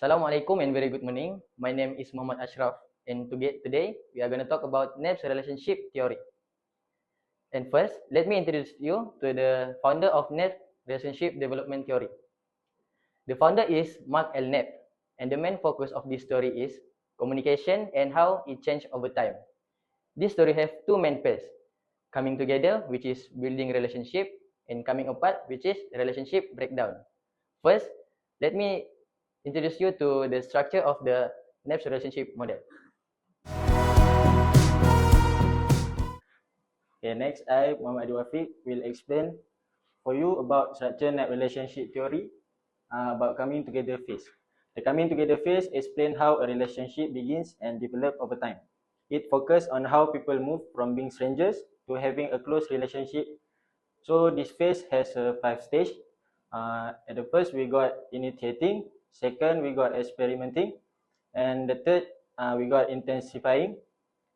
Assalamualaikum and very good morning. My name is Muhammad Ashraf, and today we are going to talk about Knapp's relationship theory. And first, let me introduce you to the founder of Knapp's relationship development theory. The founder is Mark L. Knapp, and the main focus of this story is communication and how it changed over time. This story has two main pairs: coming together, which is building relationship, and coming apart, which is relationship breakdown. First, let me introduce you to the structure of the Knapp's relationship model. Okay, next I, Muhammad Adi Wafiq, will explain for you about structure Knapp relationship theory about coming together phase. The coming together phase explains how a relationship begins and develops over time. It focuses on how people move from being strangers to having a close relationship. So this phase has 5 stages. At the first, we got initiating. Second, we got experimenting. And the third, we got intensifying.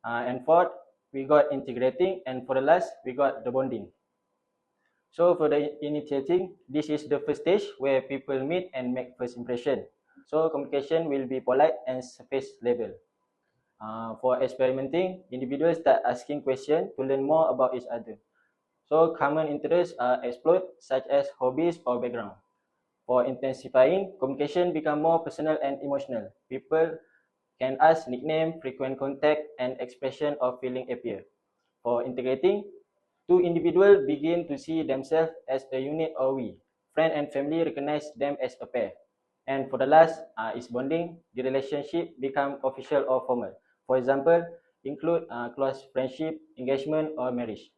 And fourth, we got integrating. And for the last, we got the bonding. So for the initiating, this is the first stage where people meet and make first impression. So communication will be polite and surface level. For experimenting, individuals start asking questions to learn more about each other. So common interests are explored, such as hobbies or background. For intensifying, communication become more personal and emotional. People can ask nickname, frequent contact, and expression of feeling appear. For integrating, two individuals begin to see themselves as a unit or we. Friend and family recognize them as a pair. And for the last is bonding. The relationship become official or formal. For example, include close friendship, engagement, or marriage.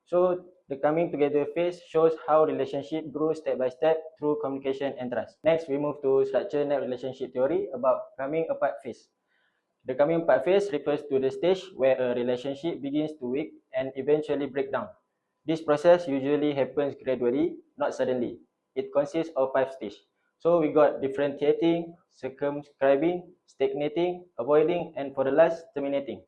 So the coming together phase shows how relationship grows step by step through communication and trust. Next, we move to structure Knapp relationship theory about coming apart phase. The coming apart phase refers to the stage where a relationship begins to weak and eventually break down. This process usually happens gradually, not suddenly. It consists of 5 stages. So we got differentiating, circumscribing, stagnating, avoiding, and for the last, terminating.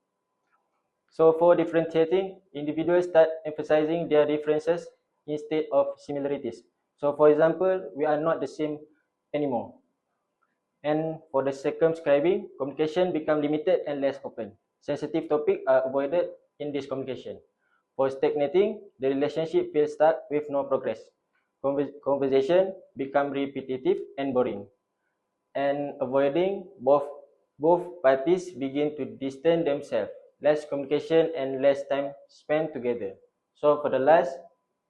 So for differentiating, individuals start emphasizing their differences instead of similarities. So for example, we are not the same anymore. And for the circumscribing, communication become limited and less open. Sensitive topics are avoided in this communication. For stagnating, the relationship feels stuck with no progress. Conversation become repetitive and boring. And avoiding, both parties begin to distance themselves. Less communication and less time spent together. So for the last,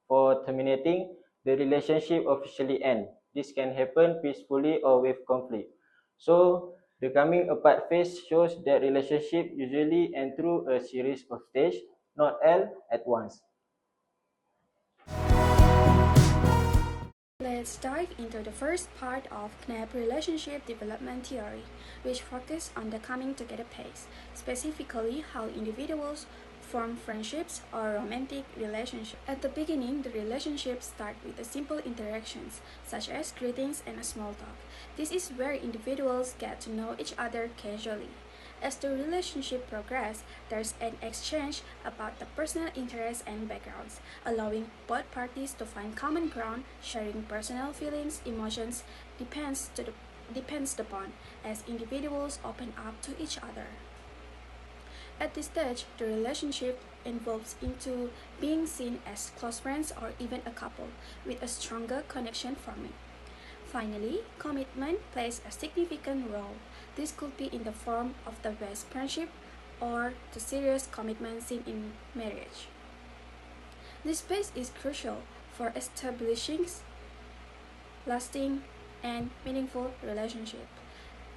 for terminating, the relationship officially ends. This can happen peacefully or with conflict. So the coming apart phase shows that relationship usually end through a series of stages, not all at once. Let's dive into the first part of Knapp relationship development theory, which focuses on the coming together phase, specifically how individuals form friendships or romantic relationships. At the beginning, the relationships start with the simple interactions, such as greetings and a small talk. This is where individuals get to know each other casually. As the relationship progresses, there's an exchange about the personal interests and backgrounds, allowing both parties to find common ground. Sharing personal feelings, emotions depends the bond as individuals open up to each other. At this stage, the relationship evolves into being seen as close friends or even a couple, with a stronger connection forming. Finally, commitment plays a significant role. This could be in the form of the best friendship or the serious commitment seen in marriage. This phase is crucial for establishing lasting and meaningful relationships.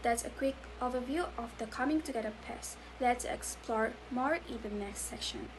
That's a quick overview of the coming together phase. Let's explore more in the next section.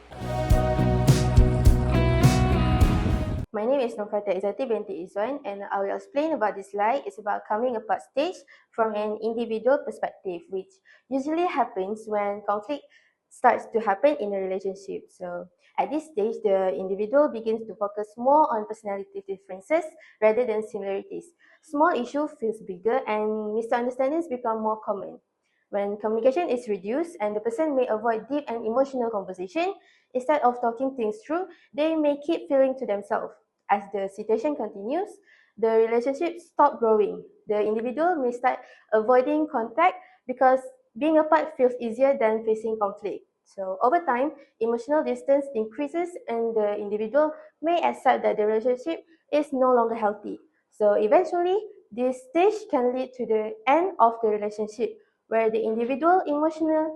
My name is Nofata Izzati binti Izwan, and I will explain about this slide. It's about coming apart stage from an individual perspective, which usually happens when conflict starts to happen in a relationship. So at this stage, the individual begins to focus more on personality differences rather than similarities. Small issue feels bigger and misunderstandings become more common. When communication is reduced and the person may avoid deep and emotional conversation, Instead of talking things through, they may keep feeling to themselves. As the situation continues, the relationship stops growing. The individual may start avoiding contact because being apart feels easier than facing conflict. So over time, emotional distance increases and the individual may accept that the relationship is no longer healthy. So eventually, this stage can lead to the end of the relationship where the individual emotionally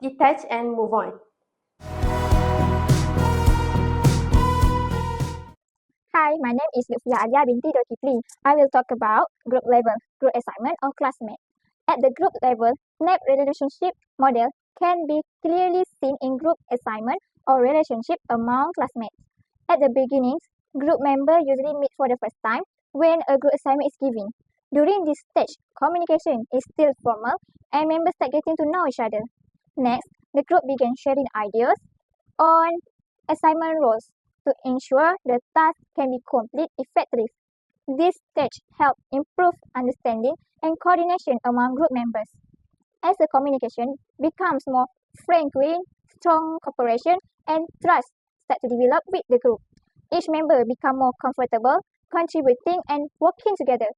detach and move on. Hi, my name is Lutfia Alia binti Dokipli. I will talk about group level, group assignment, or classmate. At the group level, Knapp relationship model can be clearly seen in group assignment or relationship among classmates. At the beginnings, group members usually meet for the first time when a group assignment is given. During this stage, communication is still formal and members start getting to know each other. Next, the group began sharing ideas on assignment roles to ensure the task can be completed effectively. This stage helps improve understanding and coordination among group members. As the communication becomes more frequent, strong cooperation and trust start to develop with the group. Each member becomes more comfortable contributing and working together.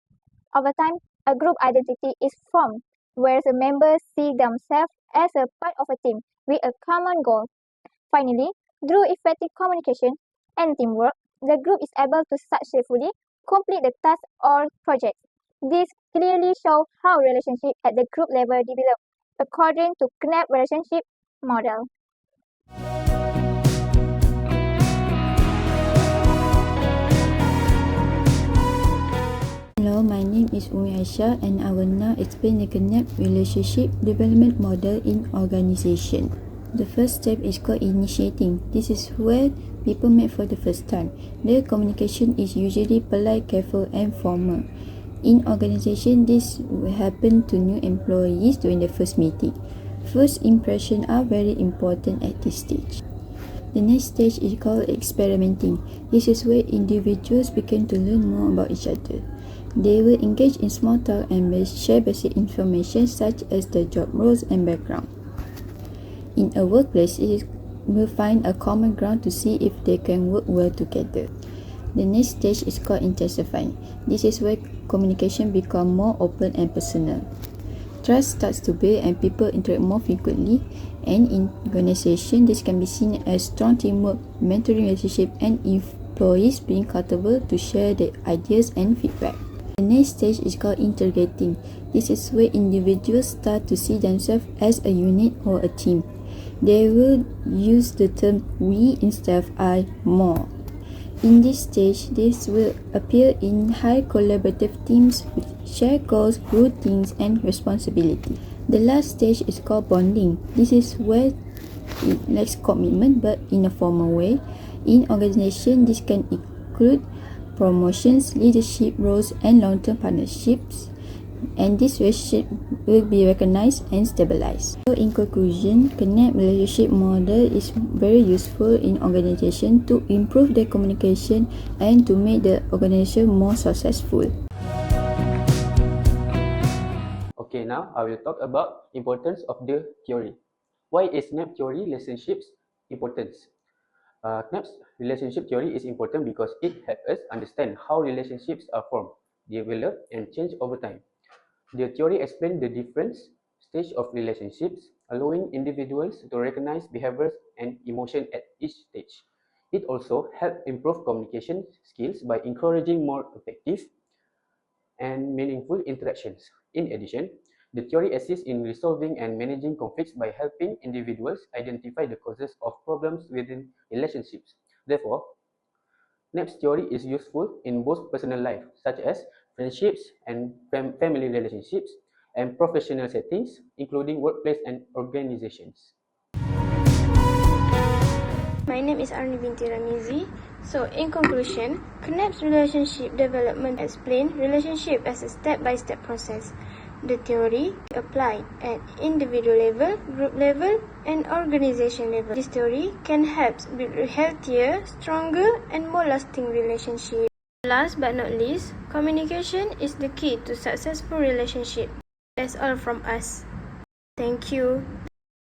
Over time, a group identity is formed where the members see themselves as a part of a team with a common goal. Finally, through effective communication and teamwork, the group is able to successfully complete the task or project. This clearly shows how relationships at the group level develop according to Knapp relationship model. Hello, my name is Umi Aisha and I will now explain the Knapp relationship development model in organization. The first step is called initiating. This is where people meet for the first time. The communication is usually polite, careful and formal. In organization, this will happen to new employees during the first meeting. First impressions are very important at this stage. The next stage is called experimenting. This is where individuals begin to learn more about each other. They will engage in small talk and share basic information such as the job roles and background. In a workplace, it will find a common ground to see if they can work well together. The next stage is called intensifying. This is where communication becomes more open and personal. Trust starts to build and people interact more frequently, and in organization, this can be seen as strong teamwork, mentoring relationship, and employees being comfortable to share their ideas and feedback. The next stage is called integrating. This is where individuals start to see themselves as a unit or a team. They will use the term we instead of I more. In this stage, this will appear in high collaborative teams with shared goals, routines, and responsibility. The last stage is called bonding. This is where it lacks commitment but in a formal way. In organization, this can include promotions, leadership roles, and long-term partnerships, and this relationship will be recognized and stabilized. So in conclusion, Knapp relationship model is very useful in organization to improve their communication and to make the organization more successful. Okay, now I will talk about importance of the theory. Why is Knapp theory relationships important? Knapp's relationship theory is important because it helps us understand how relationships are formed, develop, and change over time. The theory explains the different stages of relationships, allowing individuals to recognize behaviors and emotions at each stage. It also helps improve communication skills by encouraging more effective and meaningful interactions. In addition, the theory assists in resolving and managing conflicts by helping individuals identify the causes of problems within relationships. Therefore, Knapp's theory is useful in both personal life, such as friendships and family relationships, and professional settings, including workplace and organizations. My name is Arni binti Ramizi. So, in conclusion, Knapp's relationship development explains relationship as a step-by-step process. The theory applied at individual level, group level, and organization level. This theory can help build a healthier, stronger, and more lasting relationship. Last but not least, communication is the key to successful relationship. That's all from us. Thank you.